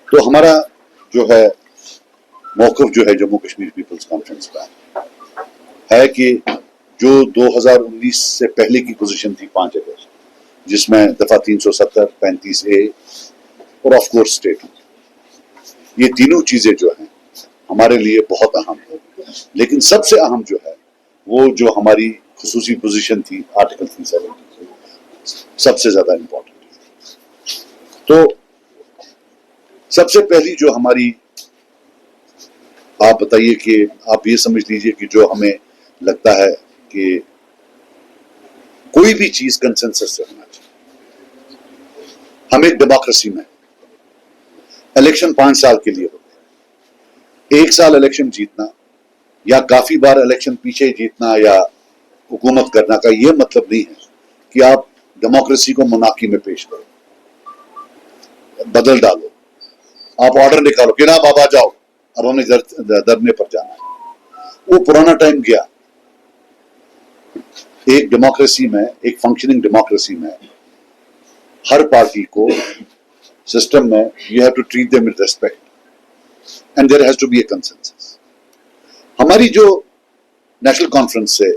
तो हमारा जो है मौक़िफ़ जो है जम्मू कश्मीर पीपल्स कॉन्फ्रेंस का है कि जो 2019 से पहले की पोजीशन थी 5 अगस्त, जिसमें दफा 370, 35A और ऑफ कोर्स स्टेट, ये तीनों चीजें जो हैं हमारे लिए बहुत अहम है। लेकिन सबसे अहम जो है वो जो हमारी खुसूसी पोजीशन थी आर्टिकल 370, सबसे ज्यादा इंपॉर्टेंट है। तो सबसे पहली जो हमारी, आप बताइए कि आप ये समझ लीजिए कि जो हमें लगता है कि कोई भी चीज कंसेंसस से होना चाहिए। हम एक डेमोक्रेसी में, इलेक्शन 5 साल के लिए होते हैं। 1 साल इलेक्शन जीतना या काफी बार इलेक्शन पीछे जीतना या हुकूमत करना का यह मतलब नहीं है कि आप डेमोक्रेसी को मुनाकी में पेश करो, बदल डालो, आप ऑर्डर निकालो कि ना बाबा जाओ, अब हमें धरने पर जाना है। वो पुराना टाइम गया। एक डेमोक्रेसी में, एक फंक्शनिंग डेमोक्रेसी में हर पार्टी को सिस्टम में you have to treat them with respect and there has to be a consensus. हमारी जो नेशनल कॉन्फ्रेंस से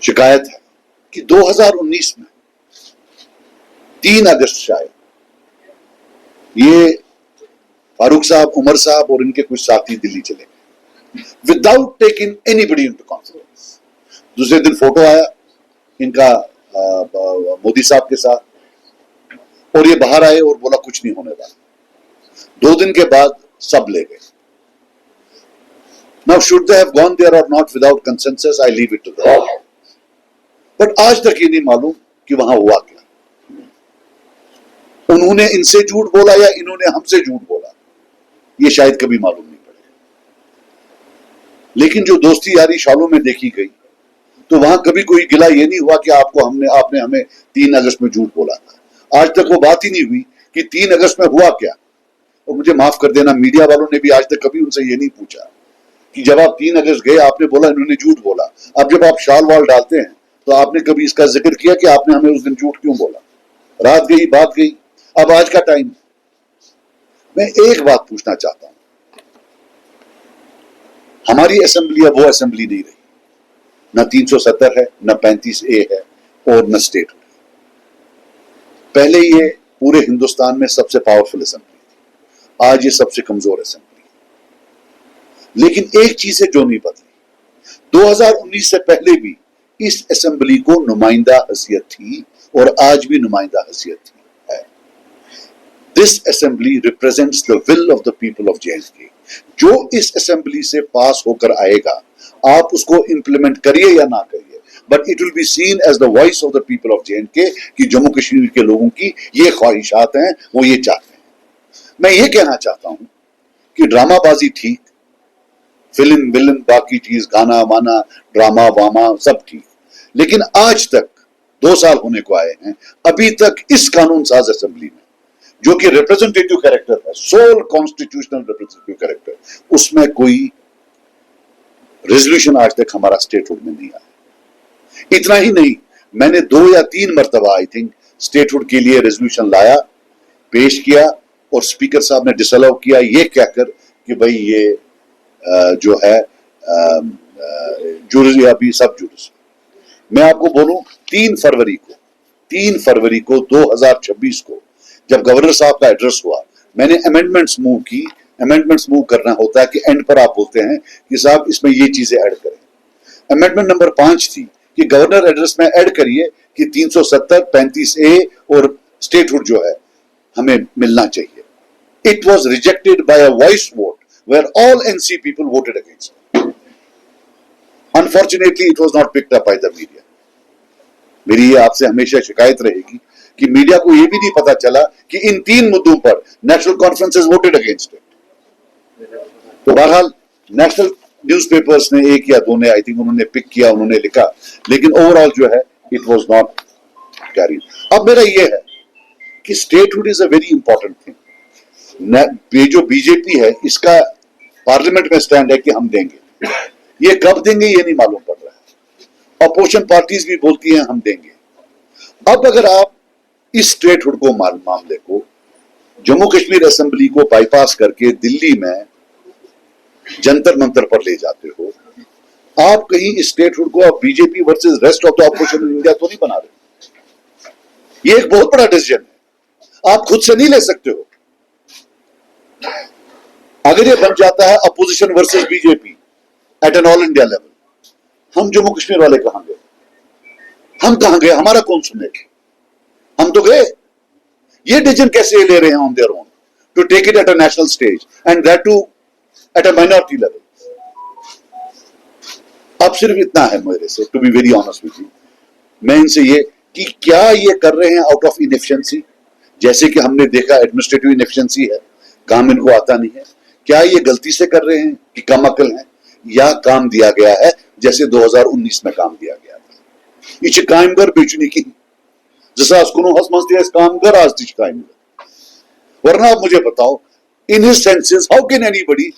शिकायत है कि 2019 में 3 अगस्त शायद ये फारूक साहब, उमर साहब और इनके कुछ साथी दिल्ली चले गए without taking anybody into conference. दूसरे दिन फोटो आया इनका मोदी साहब के साथ और ये बाहर आए और बोला कुछ नहीं होने वाला। 2 दिन के बाद सब ले गए। Now should they have gone there और not without consensus, I leave it to them. But आज तक ये नहीं मालूम कि वहां हुआ क्या। उन्होंने इनसे झूठ बोला या इन्होंने हमसे झूठ बोला, ये शायद कभी मालूम नहीं पड़ेगा। लेकिन जो दोस्ती यारी शालों में देखी गई, तो वहां कभी कोई गिला ये नहीं हुआ कि आपने हमें 3 अगस्त में झूठ बोला था। आज तक वो बात ही नहीं हुई कि 3 अगस्त में हुआ क्या। और मुझे माफ कर देना, मीडिया वालों ने भी आज तक कभी उनसे ये नहीं पूछा कि जब आप 3 अगस्त गए आपने बोला इन्होंने झूठ बोला। अब जब आप शाल वाल डालते हैं तो आपने कभी इसका जिक्र किया कि आपने हमें उस दिन झूठ क्यों बोला। रात गई बात गई। अब आज का टाइम, मैं एक बात पूछना चाहता हूं, हमारी असेंबली अब वो असेंबली नहीं रही। न 370 है, न 35A है और न स्टेट। पहले ये पूरे हिंदुस्तान में सबसे पावरफुल असेंबली थी, आज ये सबसे कमजोर असेंबली है। लेकिन एक चीज है जो नहीं बदली, 2019 से पहले भी इस असेंबली को नुमाइंदा हैसियत थी और आज भी नुमाइंदा हैसियत थी। This assembly represents the will of the people of J&K. जो इस असेंबली से पास होकर आएगा, आप उसको इंप्लीमेंट करिए या ना करिए, but it will be seen as the voice of the people of J&K कि जम्मू कश्मीर के लोगों की ये ख्वाहिशात हैं, वो ये चाहते हैं। मैं ये कहना चाहता हूं कि ड्रामाबाजी ठीक, फिल्म विलन बाकी चीज, गाना वाना, ड्रामा वामा सब ठीक, लेकिन आज तक 2 साल होने को आए हैं, अभी तक इस कानून साज असेंबली में जो कि रिप्रेजेंटेटिव कैरेक्टर है, सोल कॉन्स्टिट्यूशनल रिप्रेजेंटेटिव कैरेक्टर, उसमें कोई रेजोल्यूशन आज तक हमारा स्टेटहुड में नहीं आया। इतना ही नहीं, मैंने 2 या 3 मरतबा आई थिंक स्टेटहुड के लिए रेजोल्यूशन लाया, पेश किया और स्पीकर साहब ने डिसअलाउ किया, ये कहकर कि भाई ये जो है जुरिस या भी सब जुरिस। मैं आपको बोलूं 3 फरवरी को 2026 को जब गवर्नर साहब का एड्रेस हुआ, मैंने अमेंडमेंट्स मूव की। अमेंडमेंट्स मूव करना होता है कि एंड पर आप बोलते हैं कि साहब इसमें ये चीजें ऐड करें। अमेंडमेंट नंबर 5 थी कि गवर्नर एड्रेस में ऐड करिए कि 370, 35A और स्टेटहुड जो है हमें मिलना चाहिए। It was rejected by a voice vote where all NC people voted against. Unfortunately it was not picked up by the media. मेरी ये आपसे हमेशा शिकायत रहेगी कि मीडिया को यह भी नहीं पता चला कि इन 3 मुद्दों पर national conferences voted against it. तो बहरहाल नेशनल न्यूज़पेपर्स ने 1 या 2 ने आई थिंक उन्होंने पिक किया, उन्होंने लिखा, लेकिन ओवरऑल जो है इट वाज नॉट कैरीड। अब मेरा ये है कि statehood is a very important thing. ये जो बीजेपी है इसका पार्लियामेंट में स्टैंड है कि हम देंगे, ये कब देंगे ये नहीं मालूम पड़ रहा है। अपोजिशन पार्टीज भी बोलती हैं हम देंगे। अब अगर आप इस स्टेटहुड को मामले को जम्मू कश्मीर असेंबली को बाईपास करके दिल्ली में जंतर मंतर पर ले जाते हो। आप कहीं इस स्टेटहुड को आप BJP versus rest of the opposition in India तो नहीं बना रहे। ये एक बहुत बड़ा डिसीजन है, आप खुद से नहीं ले सकते हो। अगर ये बन जाता है opposition versus BJP at an all India level, हम जम्मू कश्मीर वाले कहां गए? हम कहां गए? हमारा कौन सुनेगा? हम तो गए। ये डिसीजन कैसे ले रहे हैं on their own to take it at a national stage and that too at a minority level. अब सिर्फ इतना है मेरे से, to be very honest with you, मैं इनसे ये कि क्या ये कर रहे हैं आउट ऑफ इनएफिशिएंसी, जैसे कि हमने देखा एडमिनिस्ट्रेटिव इनएफिशिएंसी है, काम इनको आता नहीं है। क्या ये गलती से कर रहे हैं कि कम अकल है, या काम दिया गया है जैसे 2019 में काम दिया गया था? ये कायमगर बेचने की जैसा कामगर आज कायमगर। वरना आप मुझे बताओ, in his senses how can anybody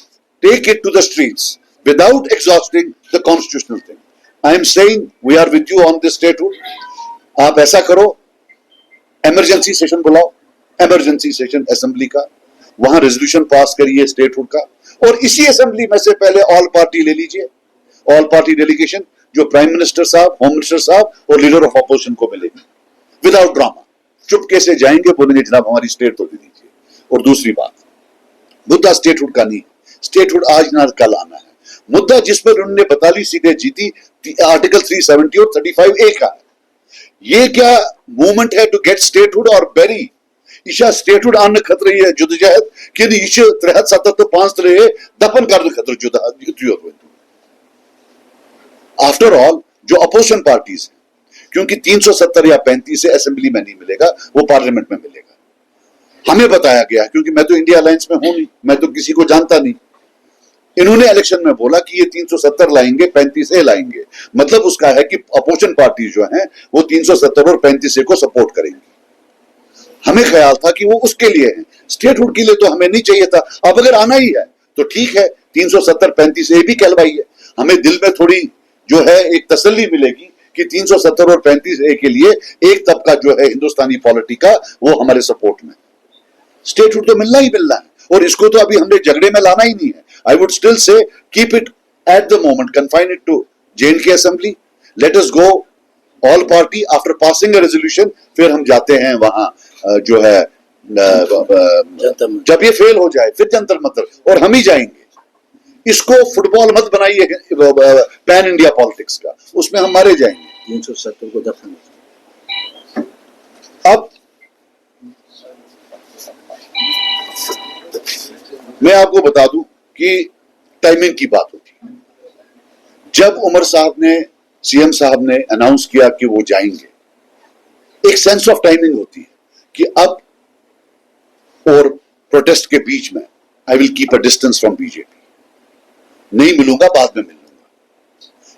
take it to the streets without exhausting the constitutional thing? I am saying we are with you on this statehood. आप ऐसा करो, इमरजेंसी सेशन बुलाओ, इमरजेंसी सेशन असेंबली का, वहां resolution pass करिए statehood का, और इसी असेंबली में से पहले ऑल पार्टी ले लीजिए, ऑल पार्टी डेलीगेशन जो प्राइम मिनिस्टर साहब, होम मिनिस्टर साहब और लीडर ऑफ अपोजिशन को मिलेगी, विदाउट ड्रामा। चुपके से जाएंगे, बोलेंगे जनाब हमारी स्टेट तो दे दीजिए। और दूसरी बात, मुद्दा स्टेटहुड का नहीं, स्टेटहुड आज ना कल आना है। मुद्दा जिस पर उन्होंने 42 सीटें जीती, आर्टिकल 370 और 35A का, ये क्या मूवमेंट है टू गेट स्टेटहुड और बेरी ईशा स्टेटहुड आने खतरे है जुदजहद कि ईशा 73-75 तरह दफन कर खतरे जुदा। आफ्टर ऑल जो अपोजिशन पार्टीज हैं, क्योंकि 370 या 35 से असेंबली में नहीं मिलेगा, वो पार्लियामेंट में मिलेगा। हमें बताया गया, क्योंकि मैं तो इंडिया अलायंस में हूं नहीं, मैं तो किसी को जानता नहीं। इन्होंने इलेक्शन में बोला कि ये 370 लाएंगे, 35A लाएंगे, मतलब उसका है कि अपोजिशन पार्टी जो हैं वो 370 और 35A को सपोर्ट करेंगी। हमें ख्याल था कि वो उसके लिए है, स्टेटहुड के लिए तो हमें नहीं चाहिए था। अब अगर आना ही है तो ठीक है, 370-35A भी कहलवाइए, हमें दिल में थोड़ी जो है एक तसल्ली मिलेगी कि 370 और 35A के लिए एक तबका जो है हिंदुस्तानी पॉलिटी का वो हमारे सपोर्ट में। स्टेटहुड तो मिलना ही मिलना है, और इसको तो अभी हमने झगड़े में लाना ही नहीं है। I would still say keep it at the moment, confine it to J&K Assembly. Let us go all party after passing a resolution. फिर हम जाते हैं वहां जो है जब ये फेल हो जाए फिर जंतर मंतर, और हम ही जाएंगे। इसको फुटबॉल मत बनाइए पैन इंडिया पॉलिटिक्स का, उसमें हम मारे जाएंगे। 370 को दफन। अब मैं आपको बता दूं कि टाइमिंग की बात होती है। जब उमर साहब ने, सीएम साहब ने अनाउंस किया कि वो जाएंगे, एक सेंस ऑफ टाइमिंग होती है कि अब और प्रोटेस्ट के बीच में I will keep a distance from BJP, नहीं मिलूंगा, बाद में मिलूंगा।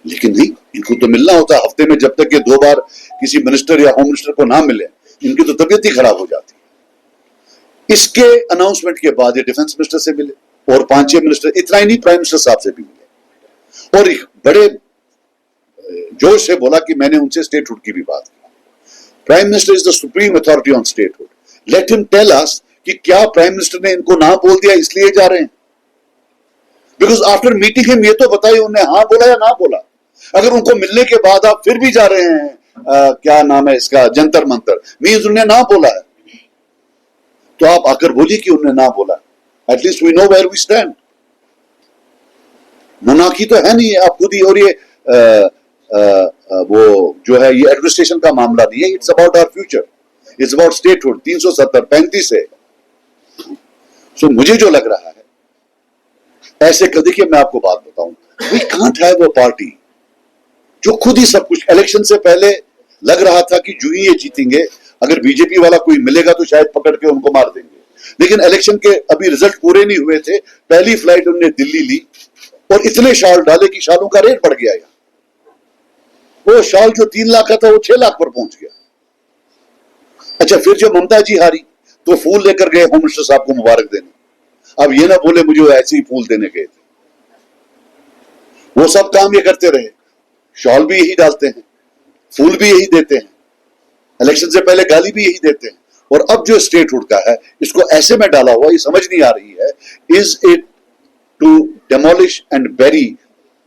लेकिन नहीं, इनको तो मिलना होता है हफ्ते में। जब तक ये 2 बार किसी मिनिस्टर या होम मिनिस्टर को ना मिले, इनकी तो तबीयत ही खराब हो जाती है। इसके अनाउंसमेंट के बाद ये डिफेंस मिनिस्टर से मिले और 5-6 मिनिस्टर, इतना ही नहीं, प्राइम मिनिस्टर साहब से भी मिले, और बड़े जोश से बोला कि मैंने उनसे स्टेटहुड की भी बात की। Prime minister is the supreme authority on statehood, let him tell us कि क्या प्राइम मिनिस्टर ने इनको ना बोल दिया इसलिए जा रहे हैं? बिकॉज आफ्टर मीटिंग हिम ये तो बताइए उन्हें हाँ बोला या ना बोला। अगर उनको मिलने के बाद आप फिर भी जा रहे हैं, क्या नाम है इसका, जंतर मंतर, मीन्स उन्हें ना बोला है, तो आप आकर बोलिए कि उन्हें ना बोला। At least we know where we stand. Monarchy तो है नहीं, आप खुद ही, और ये वो जो है ये एडमिनिस्ट्रेशन का मामला नहीं है, it's about our future, it's about statehood. 370-35 है। सो मुझे जो लग रहा है, ऐसे कर, देखिए मैं आपको बात बताऊं, we can't have a party जो खुद ही सब कुछ, इलेक्शन से पहले लग रहा था कि जो ही ये जीतेंगे, अगर बीजेपी वाला कोई मिलेगा तो शायद पकड़ के उनको मार देंगे। लेकिन इलेक्शन के अभी रिजल्ट पूरे नहीं हुए थे, पहली फ्लाइट उन्होंने दिल्ली ली और इतने शाल डाले कि शालों का रेट बढ़ गया। वो शाल जो 3 लाख का था वो 6 लाख पर पहुंच गया। अच्छा, फिर जब ममता जी हारी तो फूल लेकर गए होम मिनिस्टर साहब को मुबारक देने। अब ये ना बोले मुझे ऐसे ही फूल देने गए थे, वो सब काम ये करते रहे, शॉल भी यही डालते हैं, फूल भी यही देते हैं, इलेक्शन से पहले गाली भी यही देते हैं, और अब जो स्टेटहुड का है इसको ऐसे में डाला हुआ, ये समझ नहीं आ रही है, is it to demolish and bury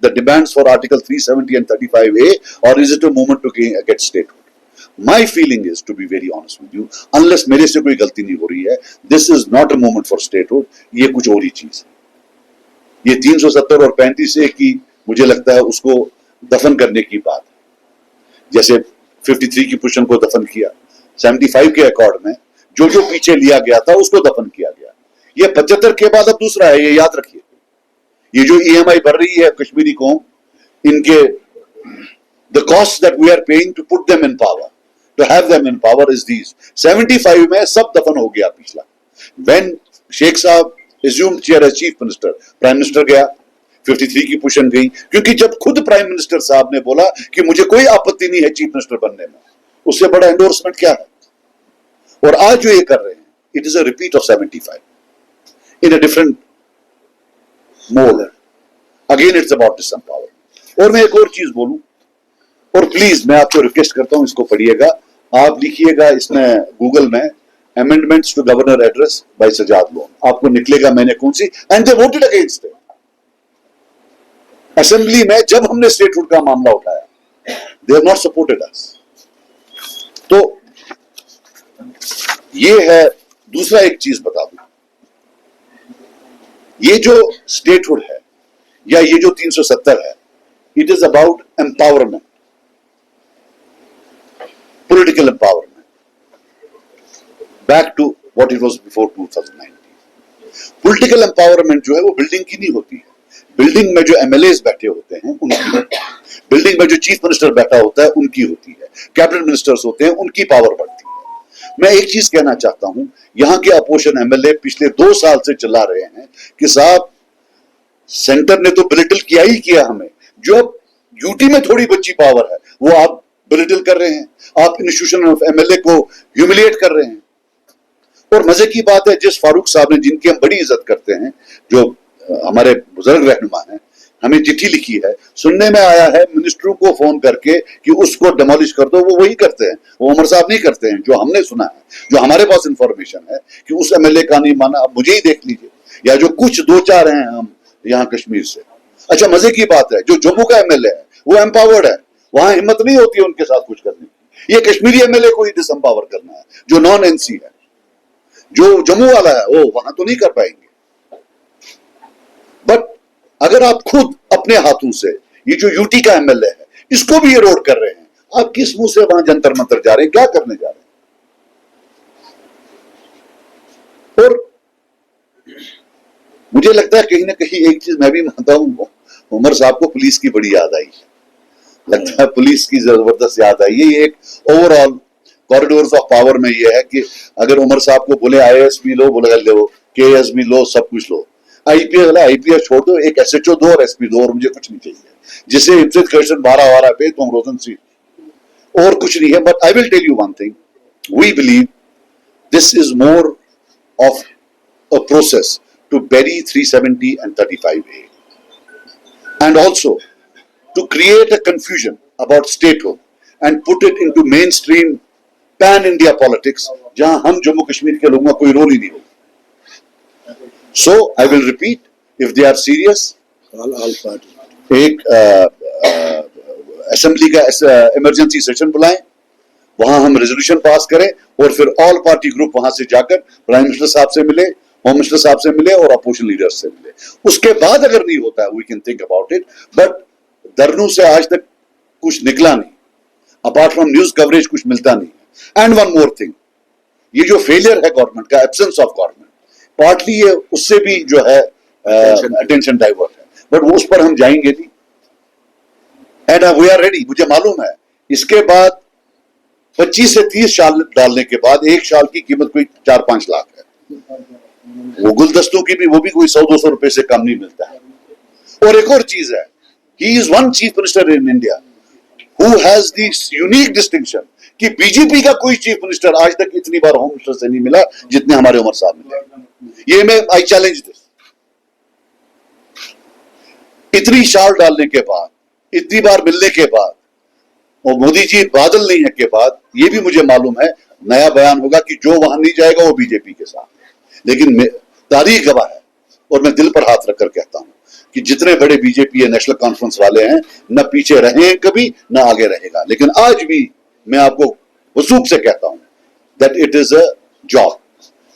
the demands for Article 370 and 35A, or is it a movement to get statehood? My feeling is, to be very honest with you, unless मेरे से कोई गलती नहीं हो रही है, this is not a movement for statehood, ये कुछ और ही चीज है। ये 370 और 35A की मुझे लगता है उसको दफन करने की बात है। जैसे 53 की पुशन को दफन किया, 75 के अकॉर्ड में जो जो पीछे लिया गया था उसको दफन किया गया। ये 75 के बाद अब दूसरा है, ये याद रखिए। ये जो ईएमआई बढ़ रही है कश्मीरी को, इनके the cost that we are paying to put them in power, to have them in power is these. 75 में सब दफन हो गया पिछला। When Sheikh Sahab assumed chair as chief minister, prime minister गया, 53 की पुशन गई, क्योंकि जब खुद प्राइम मिनिस्टर साहब ने बोला कि मुझे कोई आपत्ति नहीं है चीफ मिनिस्टर बनने में, उससे बड़ा एंडोर्समेंट क्या है? और आज जो ये कर रहे हैं, it is a repeat of 75 in a different mode. Again it's about disempowerment. और मैं एक और चीज बोलूं, और प्लीज मैं आपको रिक्वेस्ट करता हूं, इसको पढ़िएगा, आप लिखिएगा इसमें गूगल में amendments to governor address by Sajad Lone, आपको निकलेगा मैंने कौन सी, and they voted against it. Assembly में जब हमने स्टेटहुड का मामला उठाया, they have not supported us. तो ये है। दूसरा एक चीज बता दूं, ये जो स्टेटहुड है या ये जो 370 है, it is about empowerment, political empowerment, back to what it was before 2019। Political empowerment जो है वो बिल्डिंग की नहीं होती है। बिल्डिंग में जो एमएलएस बैठे होते हैं उनकी, बिल्डिंग में जो चीफ मिनिस्टर बैठा होता है उनकी होती है, कैबिनेट मिनिस्टर्स होते हैं उनकी पावर बढ़ती है। मैं एक चीज कहना चाहता हूं, यहां के अपोजिशन एमएलए पिछले 2 साल से चिल्ला रहे हैं कि साहब सेंटर ने तो बिलिटल किया ही किया हमें, जो अब यूटी में थोड़ी बच्ची पावर है वो आप बिलिटल कर रहे हैं, आप इंस्टीट्यूशन ऑफ एमएलए को ह्यूमिलिएट कर रहे हैं। और मजे की बात है, जिस फारूक साहब ने, जिनकी हम बड़ी इज्जत करते हैं, जो हमारे बुजुर्ग रहनुमा हैं, हमें चिट्ठी लिखी है, सुनने में आया है मिनिस्टरों को फोन करके कि उसको डिमोलिश कर दो, वो वही करते हैं, वो उमर साहब नहीं करते हैं। जो हमने सुना है, जो हमारे पास इंफॉर्मेशन है कि उस एमएलए का नहीं माना, अब मुझे ही देख लीजिए, या जो कुछ 2-4 हैं हम यहाँ कश्मीर से। अच्छा, मजे की बात है, जो जम्मू का एमएलए है वो एम्पावर्ड है, वहां हिम्मत नहीं होती है उनके साथ कुछ करने की। ये कश्मीरी एमएलए को ही डिसएम्पावर करना है, जो नॉन एनसी है। जो जम्मू वाला है वो वहां तो नहीं कर पाएंगे। बट अगर आप खुद अपने हाथों से ये जो यूटी का एमएलए है इसको भी इरोड कर रहे हैं, आप किस मुंह से वहां जंतर मंतर जा रहे हैं, क्या करने जा रहे हैं? और मुझे लगता है कहीं ना कहीं एक चीज मैं भी मानता हूं, उमर साहब को पुलिस की बड़ी याद आई, लगता है पुलिस की जबरदस्त याद आई है। ये एक ओवरऑल कॉरिडोर्स ऑफ पावर में ये है कि अगर उमर साहब को बोले आईएएस भी लो, बोले लो केएस भी लो, सब कुछ लो, आईपीएस छोड़ दो, एक एसएचओ दो और एसपी दो, और मुझे कुछ नहीं चाहिए, जिसे इज्जत क्वेश्चन 12 पे तुम रोजन सी, और कुछ नहीं है। But I will tell you one thing, we believe this is more of a process to bury 370 and 35A, and also to create a confusion about statehood and put it into mainstream pan-India politics, जहां हम जम्मू कश्मीर के लोगों का कोई role ही नहीं होगा। So I will repeat, if they are serious, all party एक assembly का इमरजेंसी सेशन बुलाएं, वहां हम रेजोल्यूशन पास करें, और फिर ऑल पार्टी ग्रुप वहां से जाकर प्राइम मिनिस्टर साहब से मिले, होम मिनिस्टर साहब से मिले और अपोजिशन लीडर्स से मिले। उसके बाद अगर नहीं होता है, we can think about it. But धरनों से आज तक कुछ निकला नहीं, अपार्ट फ्रॉम न्यूज कवरेज कुछ मिलता नहीं। एंड वन मोर थिंग, ये जो फेलियर है गवर्नमेंट का, एब्सेंस ऑफ गवर्नमेंट, पार्टली ये उससे भी जो है अटेंशन डाइवर्ट है, बट उस पर हम जाएंगे नहीं। And we are ready. मुझे मालूम है इसके बाद 25 से 30 शाल डालने के बाद एक शाल की कीमत कोई 4-5 लाख है। वो गुलदस्तों की भी, वो भी कोई 100-200 रुपए से कम नहीं मिलता है। और एक और चीज है, he is one chief minister in India who has this unique distinction कि बीजेपी का कोई चीफ मिनिस्टर आज तक इतनी बार होम मिनिस्टर से नहीं मिला जितने हमारे उमर साहब मिले। ये मैं आई चैलेंज दिस। इतनी शाल डालने के बाद, इतनी बार मिलने के बाद, और मोदी जी बादल नहीं है के बाद, ये भी मुझे मालूम है नया बयान होगा कि जो वहां नहीं जाएगा वो बीजेपी के साथ, लेकिन तारीख गवाह है और मैं दिल पर हाथ रखकर कहता हूं कि जितने बड़े बीजेपी या नेशनल कॉन्फ्रेंस वाले हैं न पीछे रहे कभी न आगे रहेगा, लेकिन आज भी मैं आपको वसूख से कहता हूं that it is a job.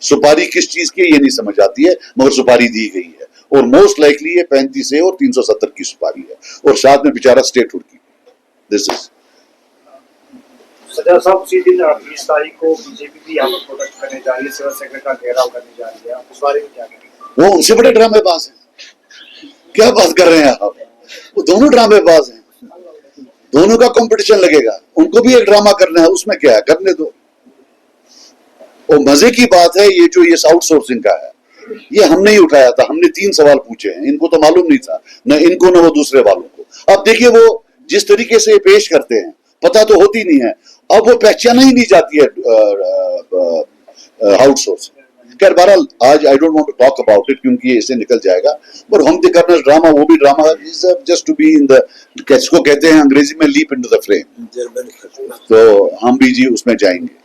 सुपारी किस चीज की ये नहीं समझ आती है, मगर सुपारी दी गई है और मोस्ट लाइकली ये 35 और 370 की सुपारी है और साथ में बेचारा स्टेटहुड की। दिस इज सजा साहब, उसी दिन 20 तारीख को बीजेपी भी यहाँ पर प्रोटेस्ट करने जा रही है, सिविल सेक्टर का घेराव करने जा रही है, आप उस बारे में क्या कहेंगे? वो उनसे बड़े ड्रामेबाज हैं, क्या बात कर रहे हैं आप? वो दोनों ड्रामेबाज हैं, दोनों का कंपटीशन लगेगा, उनको भी एक ड्रामा करना है, उसमें क्या है, करने दो। और मजे की बात है ये जो ये आउटसोर्सिंग का है, ये हमने ही उठाया था, हमने 3 सवाल पूछे हैं, इनको तो मालूम नहीं था, न इनको न वो दूसरे वालों को। अब देखिए वो जिस तरीके से पेश करते हैं, पता तो होती नहीं है, अब वो पहचाना ही नहीं जाती है आउटसोर्सिंग। खैर बहरहाल आज I don't want to talk about it क्योंकि ये इससे निकल जाएगा, पर हम करना ड्रामा, वो भी drama is just to be in the, किसको कहते हैं अंग्रेजी में, लीप इनटू द फ्रेम, तो हम भी जी उसमें जाएंगे।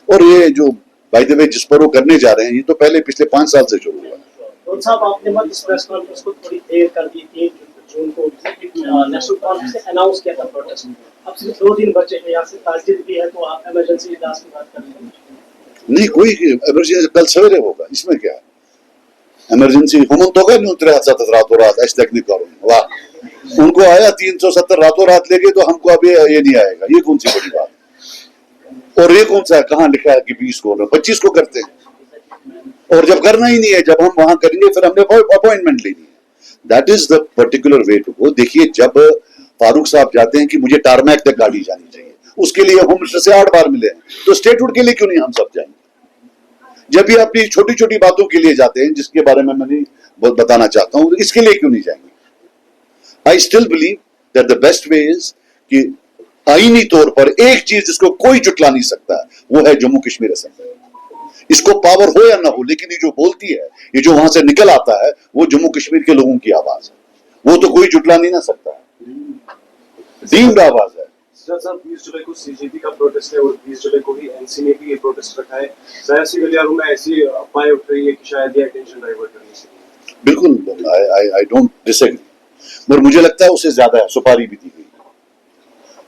और ये जो बाय द वे जिस पर वो करने जा रहे हैं, ये तो पहले पिछले 5 साल से शुरू हुआ है। साहब, आपने मत इस प्रेस कॉन्फ्रेंस को थोड़ी देर कर दी थी, जून को नेशनल कॉन्फ्रेंस से अनाउंस किया था प्रोटेस्ट, अब सिर्फ 2 दिन बचे हैं, यहाँ से ताजिद भी है, तो आप इमरजेंसी इजलास की बात कर रहे हैं? नहीं, कोई इमरजेंसी कल सवेरे होगा, इसमें क्या है इमरजेंसी? हुमन तो गए 370 रातों रात ऐसे तक नहीं करो, वाह, उनको आया 370 रातों रात लेके, तो हमको अभी ये नहीं आएगा, ये कौन सी बड़ी बात? और ये कौन सा है, कहाँ लिखा है कि 20 को, 25 को करते हैं, और जब करना ही नहीं है, जब हम वहां करेंगे फिर हमने अपॉइंटमेंट लेनी है। That is the particular way to go. देखिए जब फारूक साहब जाते हैं कि मुझे टारमैक तक गाड़ी जानी चाहिए, उसके लिए होम मिनिस्टर से 8 बार मिले हैं, तो स्टेटहुड के लिए क्यों नहीं हम सब जाएंगे? जब भी अपनी छोटी छोटी बातों के लिए जाते हैं जिसके बारे में मैं नहीं बताना चाहता हूं, इसके लिए क्यों नहीं जाएंगे? I still believe that the best way is कि आईनी तौर पर एक चीज जिसको कोई जुटला नहीं सकता वो है जम्मू कश्मीर असेंबली। इसको पावर हो या ना हो, लेकिन ये जो बोलती है, ये जो वहां से निकल आता है, वो जम्मू कश्मीर के लोगों की आवाज है, वो तो कोई जुटला नहीं ना सकता है, डीम्ड आवाज है। सर 20 जुलाई को सीजेपी का प्रोटेस्ट है और 20 जुलाई को ही एनसी ने भी ये प्रोटेस्ट रखा है। सियासी गलियारों में ऐसी अफवाहें उठ रही है कि शायद ये अटेंशन डाइवर्ट करने से। बिल्कुल, आई डोंट डिसएग्री, मगर मुझे लगता है उससे ज्यादा है, सुपारी भी दी गई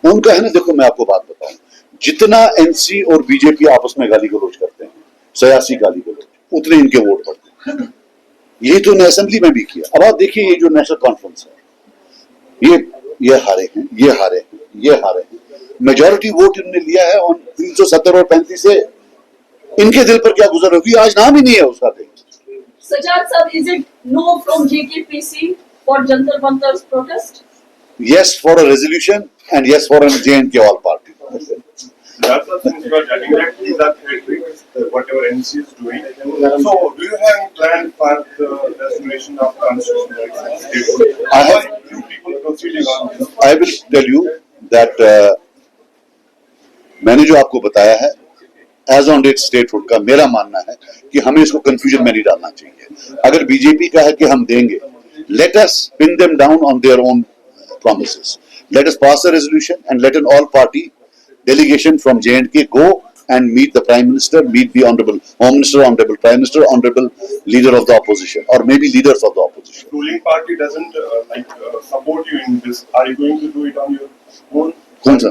उनका है ना। देखो मैं आपको बात बताऊं, जितना एनसी और बीजेपी आपस में गाली गलौज करते हैं, सियासी गाली गलौज, उतने इनके वोट पड़ते हैं। यही तो असेंबली में भी किया। अब आप देखिए ये जो नेशनल कॉन्फ्रेंस है, ये हारे हैं, ये हारे हैं, ये हारे हैं, मेजॉरिटी वोट इन्होंने लिया है और 370 और 35 से इनके दिल पर क्या गुजर होगी, आज नाम ही नहीं है उसका। Sajjad sir, is it no from JKPC for Jantar Mantar's protest? Yes for a resolution and yes for a J&K all party. That's the thing you are telling that these are theatrics, whatever NC is doing. So, do you have a plan for the restoration of constitutional rights? I have. Few people proceeding on this. I will tell you that मैंने जो आपको बताया है as on date statehood का, मेरा मानना है कि हमें इसको कंफ्यूजन में नहीं डालना चाहिए। अगर बीजेपी का है कि हम देंगे, let us pin them down on their own promises. Let us pass a resolution and let an all-party delegation from J&K go and meet the Prime Minister, meet the Honorable Home Minister, Honorable Prime Minister, Honorable Leader of the Opposition, or maybe leaders of the opposition. Ruling party doesn't support you in this. Are you going to do it on your own? कौन सा?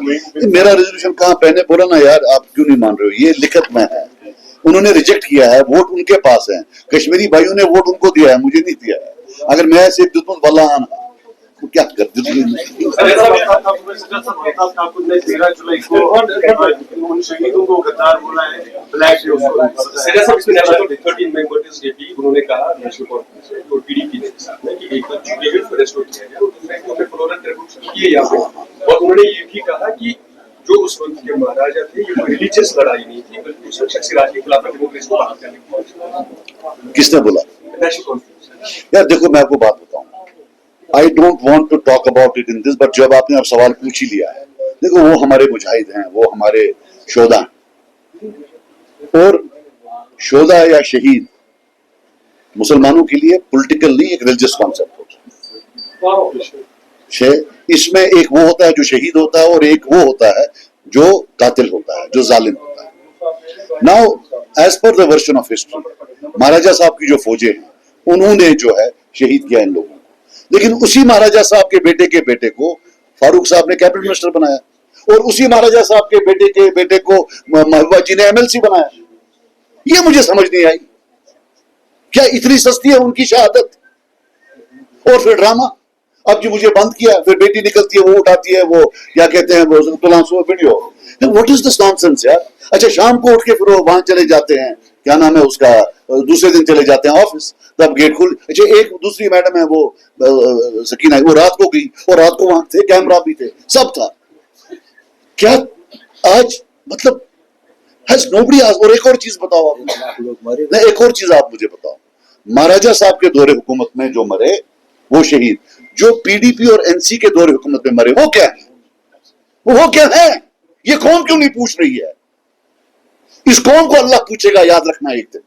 मेरा resolution कहाँ पहने बोला ना यार, आप क्यों नहीं मान रहे हो? ये लिखत में है, उन्होंने रिजेक्ट किया है, वोट उनके पास है, कश्मीरी भाइयों ने वोट उनको दिया है, मुझे नहीं दिया है। अगर मैं ऐसे दुश्मन वाला आना तो क्या कर दूं? उन्होंने कहा नेशनल कॉन्फ्रेंस में और पीडीपी के साथ में कि एक तो जुडिशियल को रेस्टोर किया गया और दूसरा को फ्लोरल रेवोल्यूशन किए यहाँ पे। और उन्होंने ये भी कहा कि जो उस वक्त के महाराजा थे, ये कोई रिलीजियस लड़ाई नहीं थी, बल्कि उस शख्सी राज के खिलाफ डेमोक्रेसी को बाहर करने की। किसने बोला? National conference. यार देखो मैं आपको बात बताऊं, I don't want to talk about it in this, but जब आपने अब सवाल पूछ ही लिया है, देखो वो हमारे मुजाहिद हैं, वो हमारे शोधा हैं, और शोधा या शहीद मुसलमानों के लिए पॉलिटिकल नहीं, एक रिलीजियस कॉन्सेप्ट होता है। इसमें एक वो होता है जो शहीद होता है और एक वो होता है जो कातिल होता है, जो जालिम होता है। Now as per the version of history, महाराजा साहब की जो फौजें हैं उन्होंने जो है शहीद किया इन लोगों को, लेकिन उसी महाराजा साहब के बेटे को फारूक साहब ने कैबिनेट मिनिस्टर बनाया, और उसी महाराजा साहब के बेटे को महबूबा जी ने एमएलसी बनाया। ये मुझे समझ नहीं आई, क्या इतनी सस्ती है उनकी शहादत? और फिर ड्रामा, अब जी मुझे बंद किया, फिर बेटी निकलती है, वो उठाती है, वो क्या कहते हैं, वो तुलांसो video. What is this nonsense यार? अच्छा, शाम को उठ के फिर वो वहां चले जाते हैं, क्या नाम है उसका, दूसरे दिन चले जाते हैं ऑफिस, तब गेट खुल। अच्छा, एक दूसरी मैडम है वो सकीना, वो रात को गई और रात को वहां थे, कैमरा भी थे, सब था। क्या आज मतलब हैज नोबडी आस्क्ड? और एक और चीज बताओ आप, नहीं एक और चीज आप मुझे बताओ, महाराजा साहब के दौरे हुकूमत में जो मरे वो शहीद, जो पीडीपी और एनसी के दौरे हुकूमत में मरे वो क्या है? वो क्या है? ये कौन क्यों नहीं पूछ रही है? इस कौम को अल्लाह पूछेगा, याद रखना एक दिन।